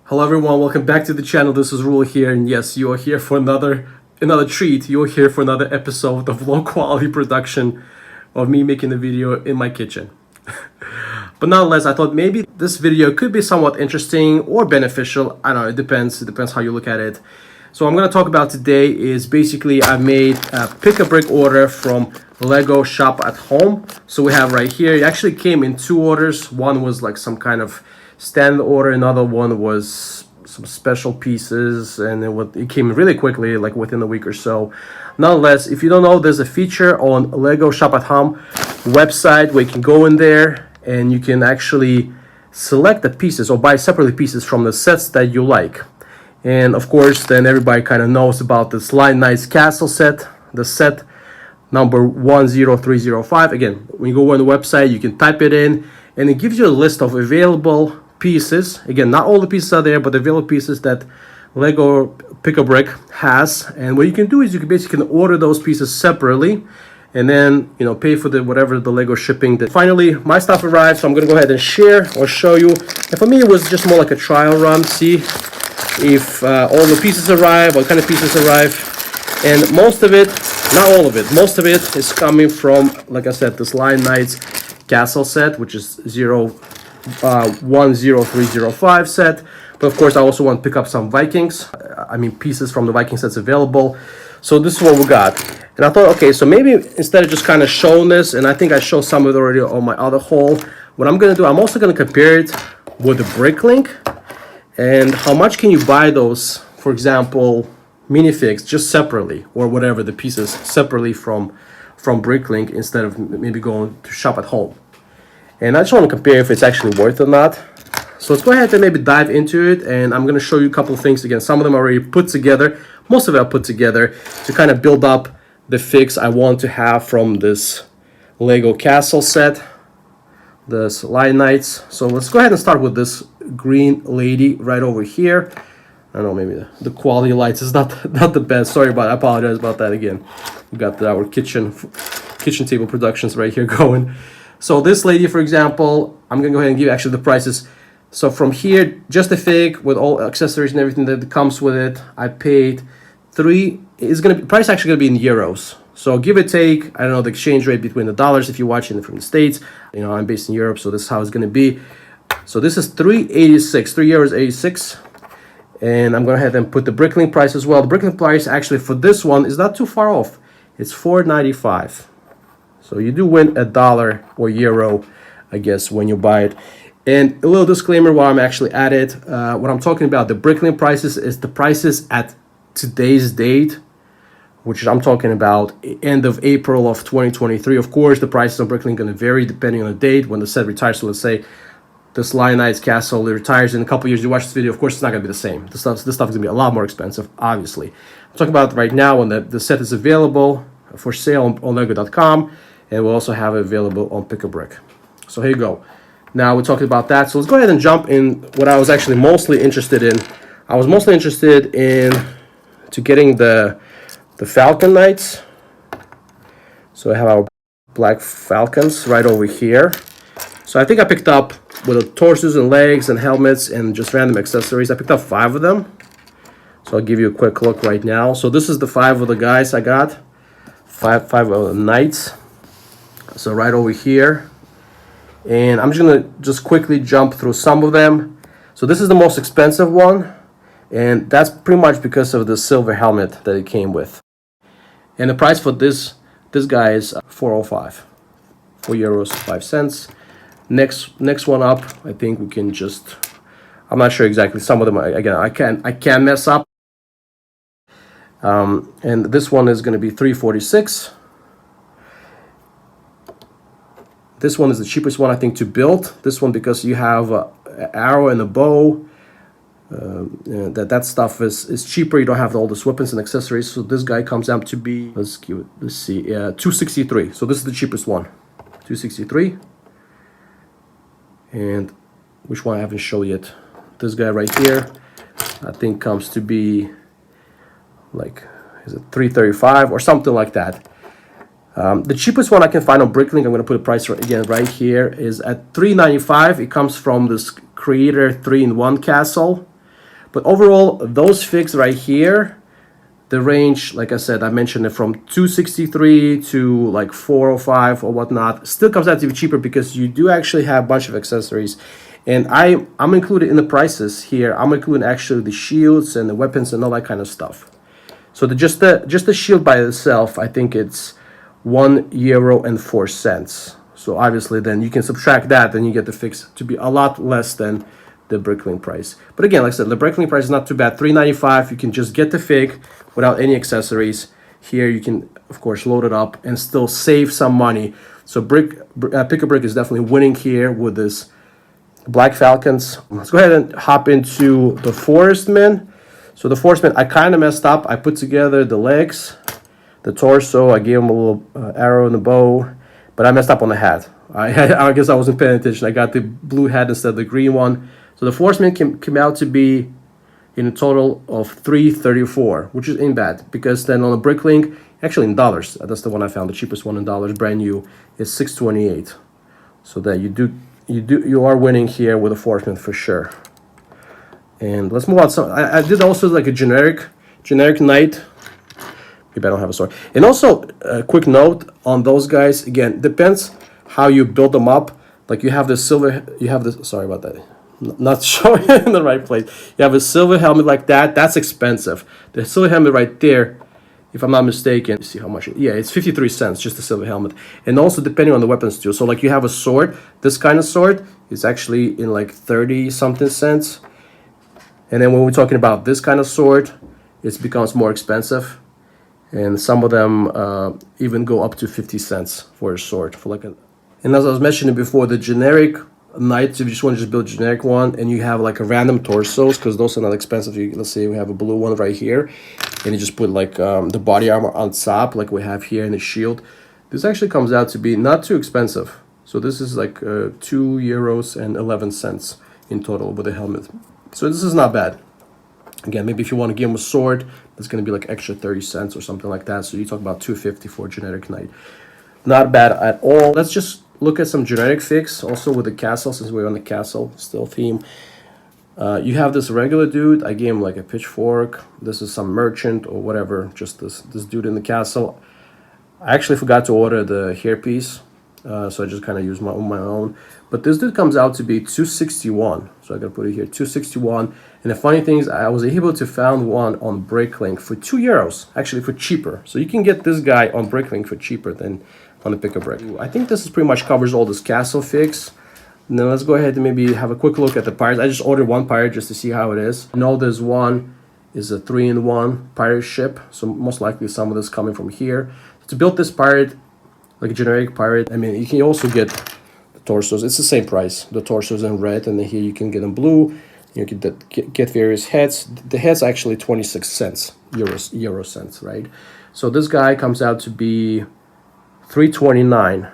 Hello everyone, welcome back to the channel. This is Rule here, and yes, you are here for another treat. You're here for another episode of low quality production of me making a video in my kitchen. But nonetheless, I thought maybe this video could be somewhat interesting or beneficial. I don't know, it depends how you look at it. So what I'm going to talk about today is basically I made a pick-a-brick order from Lego Shop at Home. So we have right here, it actually came in two orders. One was like some kind of standard order, another one was some special pieces, and it came really quickly, like within a week or so. Nonetheless, if you don't know, there's a feature on Lego Shop at Home website where you can go in there and you can actually select the pieces or buy separately pieces from the sets that you like. And of course, then everybody kind of knows about this Lion Knights Castle set, the set number 10305. Again, when you go on the website, you can type it in and it gives you a list of available pieces. Again, not all the pieces are there, but the available pieces that Lego Pick-a-Brick has. And what you can do is you can basically order those pieces separately and then, you know, pay for the whatever the Lego shipping. Finally, my stuff arrived, so I'm gonna go ahead and share or show you. And for me, it was just more like a trial run, see if all the pieces arrive, what kind of pieces arrive. And most of it, not all of it, most of it is coming from, like I said, this Lion Knights Castle set, which is 10305 set. But of course, I also want to pick up some Vikings. Pieces from the Viking sets available. So this is what we got. And I thought, okay, so maybe instead of just kind of showing this, and I think I showed some of it already on my other haul, what I'm going to do, I'm also going to compare it with the Bricklink. And how much can you buy those, for example, minifigs just separately, or whatever the pieces separately from Bricklink instead of maybe going to Shop at Home. And I just want to compare if it's actually worth it or not. So let's go ahead and maybe dive into it, and I'm going to show you a couple of things. Again, some of them are already put together, most of it are put together to kind of build up the figs I want to have from this Lego Castle set, this Lion Knights. So let's go ahead and start with this green lady right over here. I don't know, maybe the quality of lights is not the best. Sorry about it. I apologize about that again. We got our kitchen table productions right here going. So this lady, for example, I'm gonna go ahead and give you actually the prices. So from here, just the fig with all accessories and everything that comes with it, I paid price actually gonna be in euros. So give or take, I don't know the exchange rate between the dollars if you're watching it from the States. You know, I'm based in Europe, so this is how it's gonna be. So this is €3.86. And I'm going to go ahead and put the Bricklink price as well. The Bricklink price actually for this one is not too far off. It's $4.95. So you do win $1 or euro, I guess, when you buy it. And a little disclaimer while I'm actually at it. What I'm talking about, the Bricklink prices is the prices at today's date, which I'm talking about end of April of 2023. Of course, the prices on Bricklink are going to vary depending on the date when the set retires. So let's say this Lion Knights Castle retires in a couple years. You watch this video, of course, it's not going to be the same. This stuff is going to be a lot more expensive, obviously. I'm talking about right now when the set is available for sale on Lego.com, and we'll also have it available on Pick-a-Brick. So here you go. Now we're talking about that. So let's go ahead and jump in what I was actually mostly interested in. I was mostly interested in getting the Falcon Knights. So I have our black Falcons right over here. So I think I picked up with the torsos and legs and helmets and just random accessories. I picked up 5 of them. So I'll give you a quick look right now. So this is the 5 of the guys I got. 5 of the knights. So right over here. And I'm just going to quickly jump through some of them. So this is the most expensive one. And that's pretty much because of the silver helmet that it came with. And the price for this guy is €4.05. €4.05. Next one up, I think we can just, I'm not sure exactly, some of them, again, I can mess up. And this one is going to be $3.46. This one is the cheapest one, I think, to build. This one, because you have an arrow and a bow, that stuff is cheaper. You don't have all these weapons and accessories. So this guy comes out to be, let's see, $2.63. So this is the cheapest one, $2.63. And which one I haven't shown yet? This guy right here, I think comes to be like, is it $3.35 or something like that? The cheapest one I can find on Bricklink, I'm going to put a price again right here, is at $3.95. It comes from this Creator 3-in-1 castle. But overall, those figs right here, the range, like I said, I mentioned it from 263 to like 405 or whatnot, still comes out to be cheaper because you do actually have a bunch of accessories. And I'm included in the prices here. I'm including actually the shields and the weapons and all that kind of stuff. So just the shield by itself, I think it's €1.04. So obviously then you can subtract that, then you get the fix to be a lot less than the Bricklink price. But again, like I said, the Bricklink price is not too bad. $3.95. You can just get the fig without any accessories. Here you can, of course, load it up and still save some money. So Pick a Brick is definitely winning here with this Black Falcons. Let's go ahead and hop into the Forestman. So the Forestman, I kind of messed up. I put together the legs, the torso. I gave him a little arrow in the bow, but I messed up on the hat. I guess I wasn't paying attention. I got the blue hat instead of the green one. So the Forestman came out to be in a total of $334, which is ain't bad, because then on the Bricklink, actually in dollars, that's the one I found, the cheapest one in dollars, brand new, is $628. So that you are winning here with a Forestman for sure. And let's move on. So I did also like a generic knight. Maybe I don't have a sword. And also a quick note on those guys. Again, depends how you build them up. Like you have the silver. You have the. Sorry about that. Not showing it in the right place. You have a silver helmet like that. That's expensive. The silver helmet right there, if I'm not mistaken, see how much. Yeah, it's 53 cents, just the silver helmet. And also depending on the weapons too. So like you have a sword. This kind of sword is actually in like 30 something cents. And then when we're talking about this kind of sword, it becomes more expensive. And some of them even go up to 50 cents for a sword. And as I was mentioning before, the generic knights, if you just want to just build a generic one, and you have like a random torsos, because those are not expensive. Let's say we have a blue one right here, and you just put like the body armor on top, like we have here in the shield. This actually comes out to be not too expensive. So this is like €2.11 in total with the helmet. So this is not bad. Again, maybe if you want to give him a sword, that's going to be like extra 30 cents or something like that. So you talk about $2.50 for a generic knight. Not bad at all. Let's just look at some generic figs also with the castle, since we're on the castle still theme. You have this regular dude. I gave him like a pitchfork. This is some merchant or whatever, just this dude in the castle. I actually forgot to order the hairpiece, so I just kind of used my own. But this dude comes out to be $261. So I gotta put it here, $261. And the funny thing is, I was able to find one on Bricklink for €2, actually for cheaper. So you can get this guy on Bricklink for cheaper than on the Pick a Brick. I think this is pretty much covers all this castle figs. Now let's go ahead and maybe have a quick look at the pirates. I just ordered one pirate just to see how it is. I know there's one is a 3-in-1 pirate ship, so most likely some of this coming from here. To build this pirate, like a generic pirate, I mean, you can also get the torsos. It's the same price. The torsos in red, and then here you can get them blue. You can get various heads. The heads are actually 26 cents, euro cents, right? So this guy comes out to be $329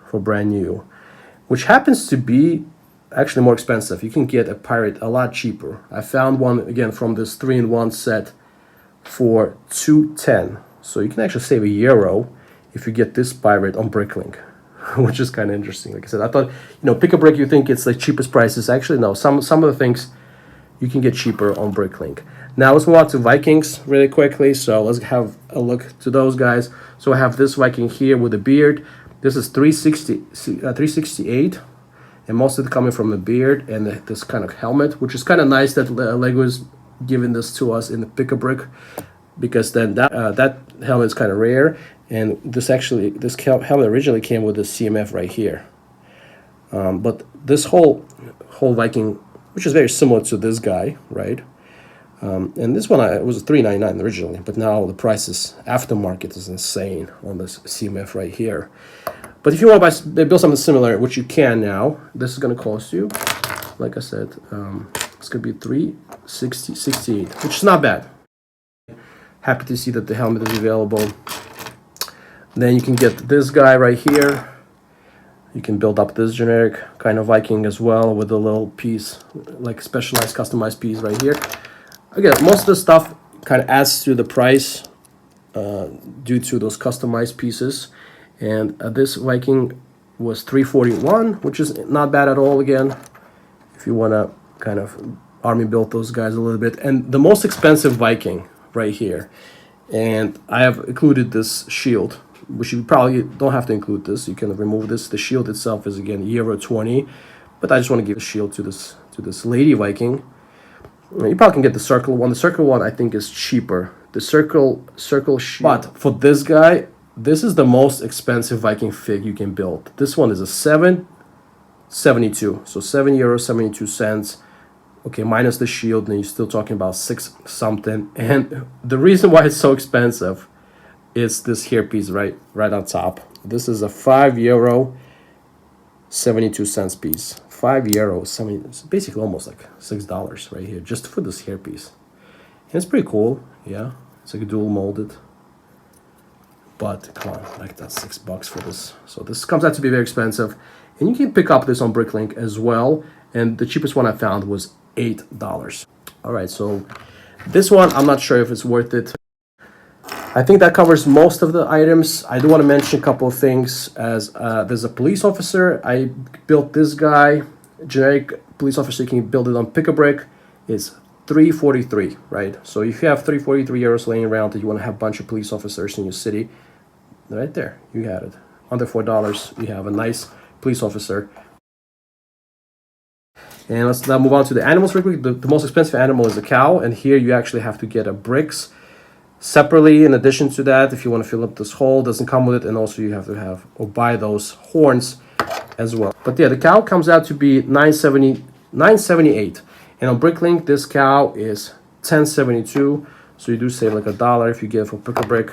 for brand new, which happens to be actually more expensive. You can get a pirate a lot cheaper. I found one again from this 3-in-1 set for $210. So you can actually save €1 if you get this pirate on Bricklink, which is kind of interesting. Like I said, I thought, Pick a Brick, you think it's the cheapest prices. Actually, no. Some of the things you can get cheaper on Bricklink. Now let's move on to Vikings really quickly. So let's have a look to those guys. So I have this Viking here with a beard. This is $368, and most of it coming from the beard and this kind of helmet, which is kind of nice that Lego is giving this to us in the Pick a Brick, because then that helmet is kind of rare. And this helmet originally came with the CMF right here. But this whole Viking, which is very similar to this guy, right? And this one it was $399 originally, but now the prices aftermarket is insane on this CMF right here. But if you want to build something similar, which you can now, this is going to cost you, like I said, it's going to be $368, which is not bad. Happy to see that the helmet is available. Then you can get this guy right here. You can build up this generic kind of Viking as well with a little piece, like specialized customized piece right here. Again, most of the stuff kind of adds to the price due to those customized pieces. And this Viking was $341, which is not bad at all. Again, if you want to kind of Army built those guys a little bit. And the most expensive Viking right here. And I have included this shield, which you probably don't have to include this. You can remove this. The shield itself is again Euro 20, but I just want to give a shield to this lady Viking. You probably can get the circle one. The circle one I think is cheaper. The circle shield. But for this guy, this is the most expensive Viking fig you can build. This one is a 7.72, so €7.72. Okay, minus the shield, and you're still talking about 6 something. And the reason why it's so expensive is this hairpiece right on top. This is a €5.72 piece. €5.70. It's basically almost like $6 right here just for this hairpiece. And it's pretty cool. Yeah, it's like dual molded. But come on, like that's $6 for this. So this comes out to be very expensive, and you can pick up this on Bricklink as well. And the cheapest one I found was $8. All right, so this one I'm not sure if it's worth it. I think that covers most of the items. I do want to mention a couple of things. As there's a police officer. I built this guy, generic police officer. You can build it on Pick-a-Brick. It's $3.43, right? So if you have €3.43 laying around that you want to have a bunch of police officers in your city, right there, you had it. Under $4, you have a nice police officer. And let's now move on to the animals real quick. The most expensive animal is a cow, and here you actually have to get a bricks separately. In addition to that, if you want to fill up this hole, doesn't come with it, and also you have to have or buy those horns as well. But yeah, the cow comes out to be $9.78, and on Bricklink this cow is $10.72. So you do save like $1 if you get it from Pick-a-Brick.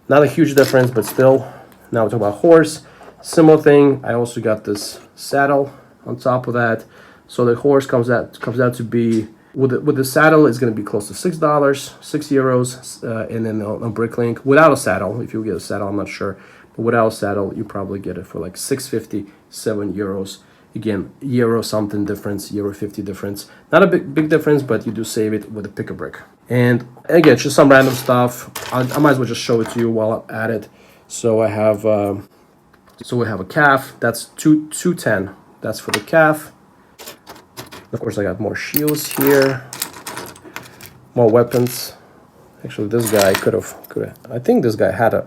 Not a huge difference, but still. Now we're talking about horse. Similar thing. I also got this saddle on top of that. So the horse comes out to be with the saddle is going to be close to $6, €6, and then on Bricklink without a saddle. If you get a saddle, I'm not sure, but without a saddle, you probably get it for like €6.50, €7. Again, euro something difference, €1.50 difference. Not a big difference, but you do save it with a Pick-a-Brick. And again, just some random stuff. I might as well just show it to you while I'm at it. So I have we have a calf. That's $2.10. That's for the calf. Of course, I got more shields here, more weapons. Actually, this guy could have. I think this guy had a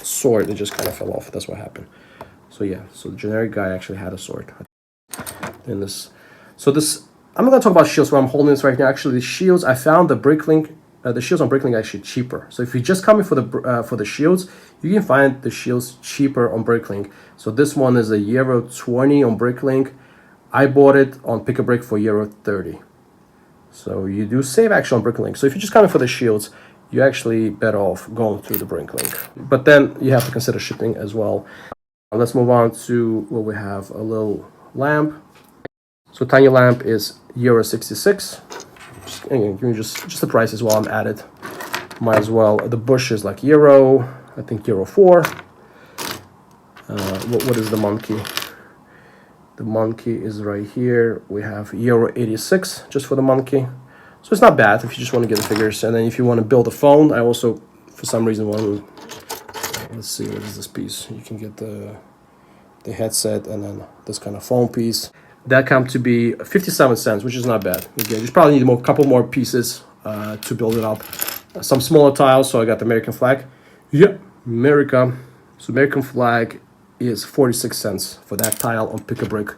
sword. It just kind of fell off. That's what happened. So yeah, so the generic guy actually had a sword. And this, I'm not gonna talk about shields. Where I'm holding this right now. Actually, the shields I found the Bricklink. The shields on Bricklink are actually cheaper. So if you're just coming for the shields, you can find the shields cheaper on Bricklink. So this one is a Euro 20 on Bricklink. I bought it on Pick-a-Brick for Euro 30. So you do save actually on Bricklink. So if you're just coming for the shields, you're actually better off going through the Bricklink. But then you have to consider shipping as well. Let's move on to what we have, a little lamp. So tiny lamp is Euro 66. Give me just the prices while I'm at it. Might as well. The bush is like Euro, I think Euro 4. What is the monkey? The monkey is right here. We have Euro 86 just for the monkey. So it's not bad if you just want to get the figures. And then if you want to build a phone, I also, for some reason, want to, let's see, what is this piece? You can get the headset and then this kind of phone piece. That comes to be 57 cents, which is not bad. Again, you probably need a couple more pieces to build it up. Some smaller tiles, so I got the American flag. Yep, America. So American flag is 46 cents for that tile on Pick-a-Brick.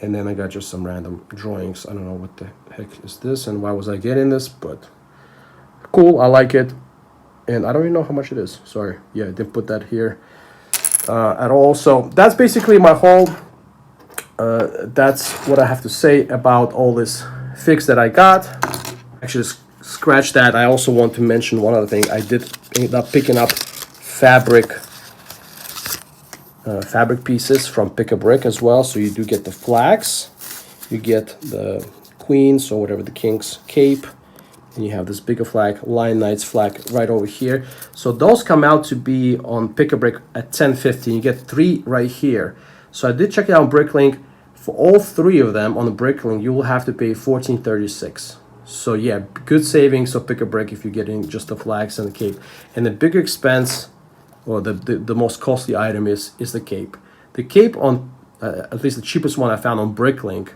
And then I got just some random drawings. I don't know what the heck is this and why was I getting this, but cool, I like it. And I don't even know how much it is. Sorry, yeah, I didn't put that here at all. So that's basically my haul. That's what I have to say about all this fix that I got. Actually, scratch that. I also want to mention one other thing. I did end up picking up fabric pieces from Pick-a-Brick as well. So you do get the flags, you get the queen's or whatever the king's cape, and you have this bigger flag, Lion Knight's flag right over here. So those come out to be on Pick-a-Brick at $10.50. You get 3 right here. So I did check it out on Bricklink. For all 3 of them on the Bricklink, you will have to pay $14.36. So yeah, good savings of Pick-a-Brick if you're getting just the flags and the cape. And the bigger expense, or the most costly item is the cape. The cape on, at least the cheapest one I found on Bricklink,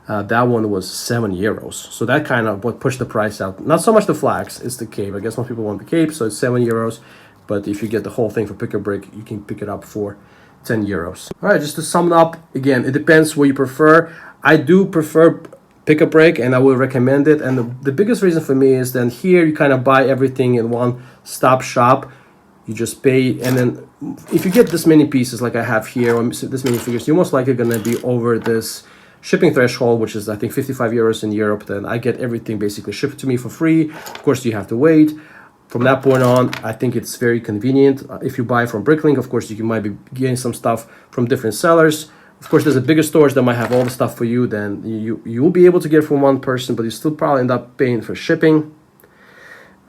That one was €7. So that kind of what pushed the price out. Not so much the flags, it's the cape. I guess most people want the cape, so it's €7. But if you get the whole thing for Pick a Brick, you can pick it up for €10. All right, just to sum it up, again, it depends what you prefer. I do prefer Pick a Brick, and I will recommend it. And the biggest reason for me is then here you kind of buy everything in one stop shop. You just pay, and then if you get this many pieces like I have here, or this many figures, you're most likely going to be over this shipping threshold, which is I think €55 in Europe. Then I get everything basically shipped to me for free. Of course, you have to wait. From that point on, I think it's very convenient. If you buy from Bricklink, of course, you might be getting some stuff from different sellers. Of course, there's a bigger stores that might have all the stuff for you. Then you will be able to get from one person, but you still probably end up paying for shipping.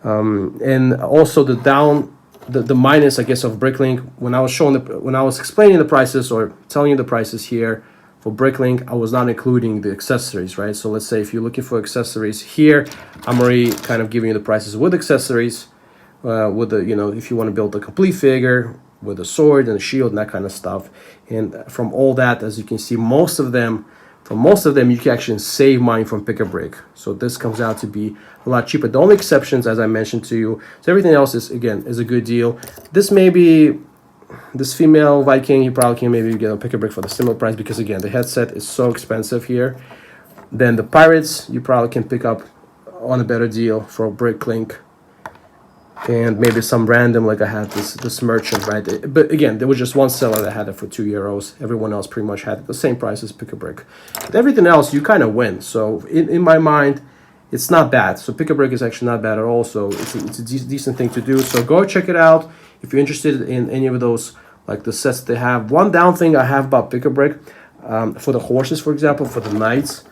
And also the minus, I guess, of Bricklink. When I was explaining the prices or telling you the prices here for Bricklink, I was not including the accessories, right? So let's say if you're looking for accessories here, I'm already kind of giving you the prices with accessories. With the, if you want to build a complete figure with a sword and a shield and that kind of stuff. And from all that, as you can see, most of them you can actually save money from Pick a Brick. So this comes out to be a lot cheaper. The only exceptions, as I mentioned to you, so everything else is a good deal. This female Viking, you probably can maybe get a Pick a Brick for the similar price, because again, the headset is so expensive here. Then the pirates, you probably can pick up on a better deal for Bricklink. And maybe some random, like I had this merchant, right? But again, there was just one seller that had it for €2. Everyone else pretty much had it the same price as Pick a Brick. But everything else, you kind of win. So in my mind, it's not bad. So Pick a Brick is actually not bad at all. So it's a decent thing to do. So go check it out if you're interested in any of those, like the sets they have. One down thing I have about Pick a Brick, for the horses, for example, for the knights,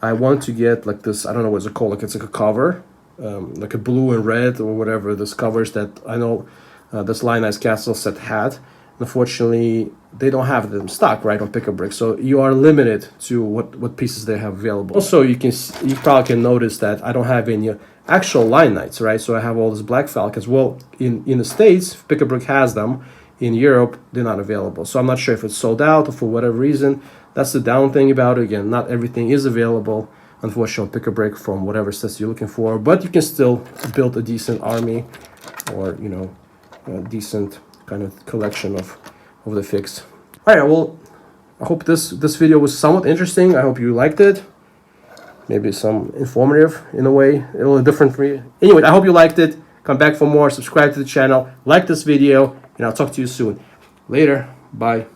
I want to get like this, I don't know what's it called, like it's like a cover. Like a blue and red or whatever, this covers that I know this Lionized Castle set had. Unfortunately, they don't have them stock right on Pick a Brick, so you are limited to what pieces they have available. Also, you probably can notice that I don't have any actual Lion Knights, right? So I have all these Black Falcons. Well, in the States, Pick a Brick has them. In Europe, they're not available. So I'm not sure if it's sold out or for whatever reason. That's the down thing about it. Again, not everything is available, unfortunately, Pick a Brick from whatever sets you're looking for, but you can still build a decent army or a decent kind of collection of the figs. All right, well, I hope this video was somewhat interesting. I hope you liked it. Maybe some informative in a way, a little different for you. Anyway, I hope you liked it. Come back for more. Subscribe to the channel. Like this video, and I'll talk to you soon. Later. Bye.